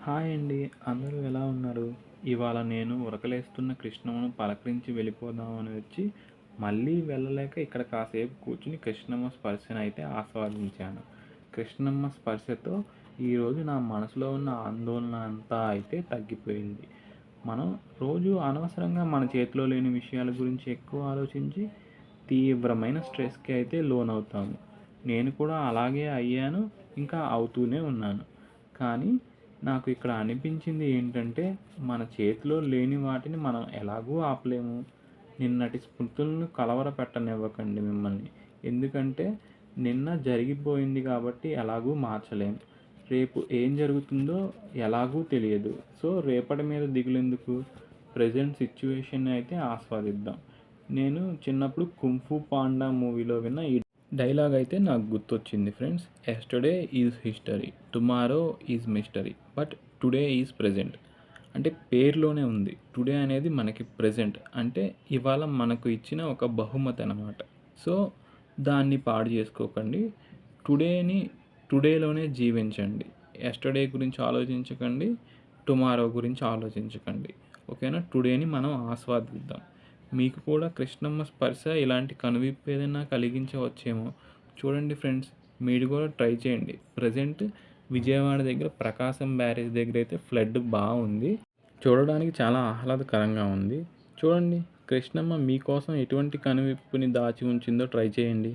Hi అండి. అందరూ ఎలా ఉన్నారు? ఇవాళ నేను ఉరకలేస్తున్న కృష్ణమ్మను పలకరించి వెళ్ళిపోదామని వచ్చి, మళ్ళీ వెళ్ళలేక ఇక్కడ కాసేపు కూర్చుని కృష్ణమ్మ స్పర్శనైతే ఆస్వాదించాను. కృష్ణమ్మ స్పర్శతో ఈరోజు నా మనసులో ఉన్న ఆందోళన అంతా అయితే తగ్గిపోయింది. మనం రోజు అనవసరంగా మన చేతిలో లేని విషయాల గురించి ఎక్కువ ఆలోచించి తీవ్రమైన స్ట్రెస్‌కి అయితే లోనవుతాము. నేను కూడా అలాగే అయ్యాను. ఇంకా అవుతూనే ఉన్నాను. కానీ నాకు ఇక్కడ అనిపించింది ఏంటంటే, మన చేతిలో లేని వాటిని మనం ఎలాగూ ఆపలేము. నిన్నటి స్మృతులను కలవరపెట్టనివ్వకండి మిమ్మల్ని. ఎందుకంటే, నిన్న జరిగిపోయింది కాబట్టి ఎలాగూ మార్చలేం. రేపు ఏం జరుగుతుందో ఎలాగూ తెలియదు. సో, రేపటి మీద దిగులెందుకు? ప్రెజెంట్ సిట్యుయేషన్‌ని అయితే ఆస్వాదిద్దాం. నేను చిన్నప్పుడు 'కుంగ్ ఫూ పాండా' మూవీలో విన్న ఈ డైలాగ్ అయితే నాకు గుర్తొచ్చింది friends. Yesterday is history, tomorrow is mystery, but today is present. అంటే పేరులోనే ఉంది. టుడే అనేది మనకి ప్రెజెంట్. అంటే ఇవాళ మనకు ఇచ్చిన ఒక బహుమతి అనమాట. సో దాన్ని పాడు చేసుకోకండి. టుడేని టుడేలోనే జీవించండి. ఎస్టర్డే గురించి ఆలోచించకండి. టుమారో గురించి ఆలోచించకండి. ఓకేనా? టుడేని మనం ఆస్వాదిద్దాం. మీకు కూడా కృష్ణమ్మ స్పర్శ ఇలాంటి కనువిప్పు ఏదైనా కలిగించవచ్చేమో. చూడండి ఫ్రెండ్స్, మీరు కూడా ట్రై చేయండి. ప్రజెంట్ విజయవాడ దగ్గర ప్రకాశం బ్యారేజ్ దగ్గర అయితే ఫ్లడ్ బాగుంది. చూడడానికి చాలా ఆహ్లాదకరంగా ఉంది. చూడండి, కృష్ణమ్మ మీకోసం ఎటువంటి కనువిప్పుని దాచి ఉంచిందో ట్రై చేయండి.